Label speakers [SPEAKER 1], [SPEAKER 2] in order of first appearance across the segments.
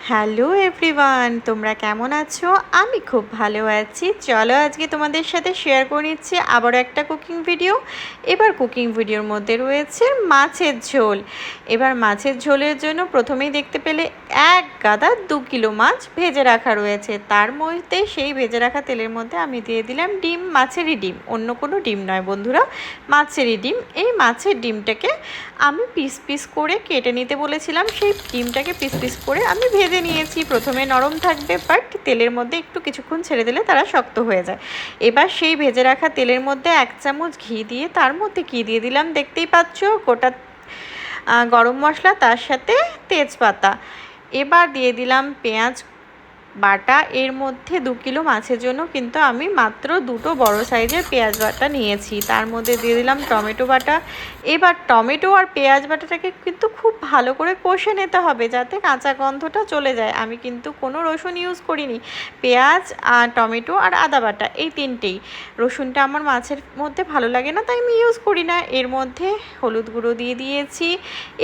[SPEAKER 1] Hello everyone, তোমরা কেমন আছো? আমি খুব ভালো আছি। চলো আজকে তোমাদের সাথে শেয়ার করে নিচ্ছি আবারও একটা কুকিং ভিডিও। এবার কুকিং ভিডিওর মধ্যে রয়েছে মাছের ঝোল। এবার মাছের ঝোলের জন্য প্রথমেই দেখতে পেলে এক গাদা 2 কিলো মাছ ভেজে রাখা রয়েছে। তার মধ্যে সেই ভেজে রাখা তেলের মধ্যে আমি দিয়ে দিলাম ডিম, মাছেরই ডিম, অন্য কোনো ডিম নয় বন্ধুরা, মাছেরই ডিম। এই মাছের ডিমটাকে আমি পিস পিস করে কেটে নিতে বলেছিলাম, সেই ডিমটাকে পিস পিস করে আমি ভেজে নিয়েছি। প্রথমে নরম থাকবে, বাট তেলের মধ্যে একটু কিছুক্ষণ ছেড়ে দিলে তারা শক্ত হয়ে যায়। এবার সেই ভেজে রাখা তেলের মধ্যে 1 চামচ ঘি দিয়ে তার মধ্যে কী দিয়ে দিলাম দেখতেই পাচ্ছ, গোটা গরম মশলা, তার সাথে তেজপাতা। এবার দিয়ে দিলাম পেঁয়াজ বাটা। এর মধ্যে 2 কিলো মাছের জন্য কিন্তু আমি মাত্র 2টো বড় সাইজের পেঁয়াজ বাটা নিয়েছি। তার মধ্যে দিয়ে দিলাম টমেটো বাটা। এবার টমেটো আর পেঁয়াজ বাটাটাকে কিন্তু খুব ভালো করে কষে নিতে হবে, যাতে কাঁচা গন্ধটা চলে যায়। আমি কিন্তু কোনো রসুন ইউজ করিনি, পেঁয়াজ আর টমেটো আর আদা বাটা, এই তিনটেই। রসুনটা আমার মাছের মধ্যে ভালো লাগে না, তাই আমি ইউজ করি না। এর মধ্যে হলুদ গুঁড়ো দিয়ে দিয়েছি।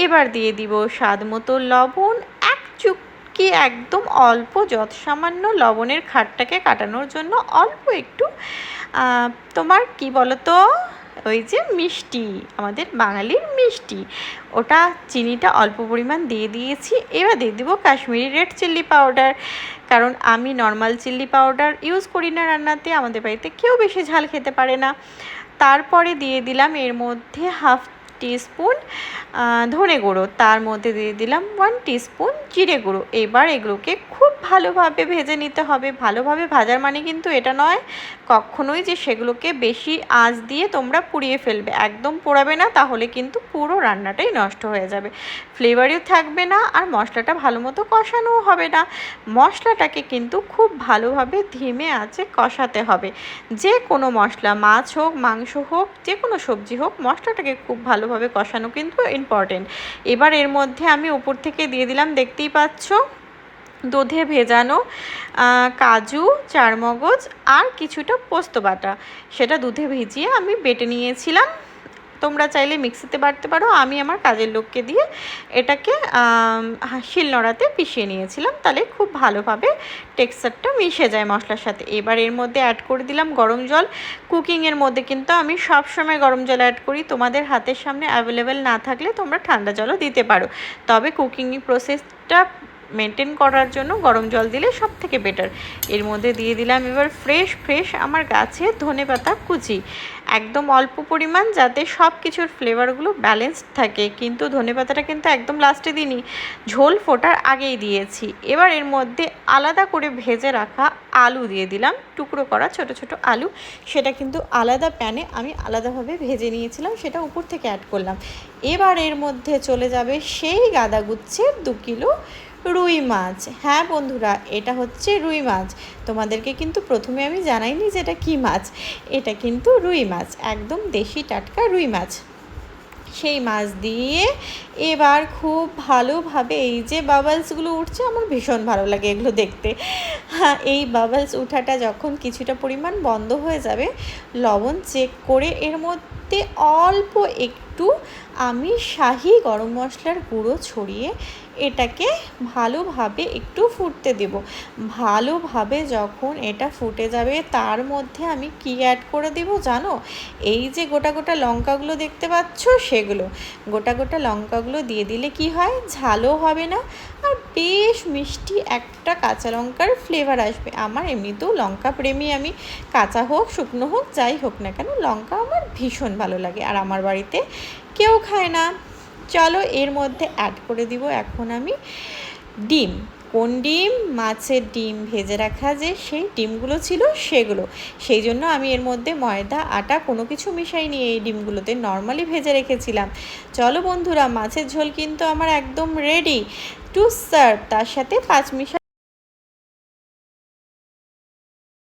[SPEAKER 1] এবার দিয়ে দিব স্বাদ মতো লবণ, কি একদম অল্প, যত সামান্য লবণের খাটটাকে কাটানোর জন্য অল্প একটু তোমার কি বলো তো, ওই যে মিষ্টি, আমাদের বাঙালির মিষ্টি, ওটা চিনিটা অল্প পরিমাণ দিয়ে দিয়েছি। এবার দিয়ে দিব কাশ্মীরি রেড চিল্লি পাউডার, কারণ আমি নর্মাল চিল্লি পাউডার ইউজ করি না রান্নাতে, আমাদের বাড়িতে কেউ বেশি ঝাল খেতে পারে না। তারপরে দিয়ে দিলাম এর মধ্যে 1/2 টিস্পুন ধনে গুঁড়ো, তার মধ্যে দিয়ে দিলাম 1 টিস্পুন জিরে গুঁড়ো। এবার এগুলোকে খুব ভালোভাবে ভেজে নিতে হবে। ভালোভাবে ভাজার মানে কিন্তু এটা নয় কখনোই যে সেগুলোকে বেশি আঁচ দিয়ে তোমরা পুড়িয়ে ফেলবে, একদম পোড়াবে না, তাহলে কিন্তু পুরো রান্নাটাই নষ্ট হয়ে যাবে, ফ্লেভারও থাকবে না, আর মশলাটা ভালো মতো কষানোও হবে না। মশলাটাকে কিন্তু খুব ভালোভাবে ধিমে আঁচে কষাতে হবে। যে কোনো মশলা, মাছ হোক, মাংস হোক, যে কোনো সবজি হোক, মশলাটাকে খুব ভালোভাবে কষানো কিন্তু ইম্পর্টেন্ট। এবার এর মধ্যে আমি উপর থেকে দিয়ে দিলাম দেখতেই পাচ্ছ দুধে ভেজানো কাজু, চারমগজ আর কিছুটা পোস্ত বাটা, সেটা দুধে ভিজিয়ে আমি বেটে নিয়েছিলাম। তোমরা চাইলে মিক্সিতে বাটতে পারো, আমি আমার কাজের লোককে দিয়ে এটাকে শিলনোড়াতে পিষিয়ে নিয়েছিলাম, তাহলে খুব ভালোভাবে টেক্সচারটা মিশে যায় মশলার সাথে। এবার এর মধ্যে অ্যাড করে দিলাম গরম জল। কুকিংয়ের মধ্যে কিন্তু আমি সবসময় গরম জল অ্যাড করি, তোমাদের হাতের সামনে অ্যাভেলেবেল না থাকলে তোমরা ঠান্ডা জলও দিতে পারো, তবে কুকিং প্রসেসটা মেনটেন করার জন্য গরম জল দিলে সব থেকে বেটার। এর মধ্যে দিয়ে দিলাম এবার ফ্রেশ আমার গাছের ধনেপাতা কুচি, একদম অল্প পরিমাণ, যাতে সব কিছুর ফ্লেভারগুলো ব্যালেন্সড থাকে। কিন্তু ধনেপাতাটা কিন্তু একদম লাস্টে দিইনি, ঝোল ফোটার আগেই দিয়েছি। এবার এর মধ্যে আলাদা করে ভেজে রাখা আলু দিয়ে দিলাম, টুকরো করা ছোট ছোট আলু, সেটা কিন্তু আলাদা প্যানে আমি আলাদাভাবে ভেজে নিয়েছিলাম, সেটা উপর থেকে অ্যাড করলাম। এবার এর মধ্যে চলে যাবে সেই গাদাগুচ্ছের 2 কিলো রুই মাছ। হ্যাঁ বন্ধুরা, এটা হচ্ছে রুই মাছ। তোমাদেরকে কিন্তু প্রথমে আমি জানাইনি যে এটা কী মাছ, এটা কিন্তু রুই মাছ, একদম দেশি টাটকা রুই মাছ। সেই মাছ দিয়ে এবার খুব ভালোভাবে, এই যে বাবলসগুলো উঠছে, আমার ভীষণ ভালো লাগে এগুলো দেখতে। হ্যাঁ, এই বাবলস উঠাটা যখন কিছুটা পরিমাণ বন্ধ হয়ে যাবে, লবণ চেক করে এর মধ্যে অল্প একটু আমি শাহি গরম মশলার গুঁড়ো ছড়িয়ে এটাকে ভালোভাবে একটু ফুটতে দেব। ভালোভাবে যখন এটা ফুটে যাবে, তার মধ্যে আমি কি অ্যাড করে দেব জানো? এই যে গোটা গোটা লঙ্কাগুলো দেখতে পাচ্ছ, সেগুলো গোটা গোটা লঙ্কাগুলো দিয়ে দিলে কি হয়, ঝালও হবে না, আর বেশ মিষ্টি একটা কাঁচা লঙ্কার ফ্লেভার আসবে। আমার এমনিতেও লঙ্কা প্রেমী আমি, কাঁচা হোক শুকনো হোক যাই হোক না কেন, লঙ্কা আমার ভীষণ ভালো লাগে, আর আমার বাড়িতে কেউ খায় না। চলো এর মধ্যে অ্যাড করে দিব এখন আমি ডিম। কোন ডিম? মাছের ডিম ভেজে রাখা যে সেই ডিমগুলো ছিল সেগুলো। সেই জন্য আমি এর মধ্যে ময়দা আটা কোনো কিছু মিশাইনি, এই ডিমগুলোতে নর্মালি ভেজে রেখেছিলাম। চলো বন্ধুরা, মাছের ঝোল কিন্তু আমার একদম রেডি টু সার্ভ। তার সাথে 5 মিশালি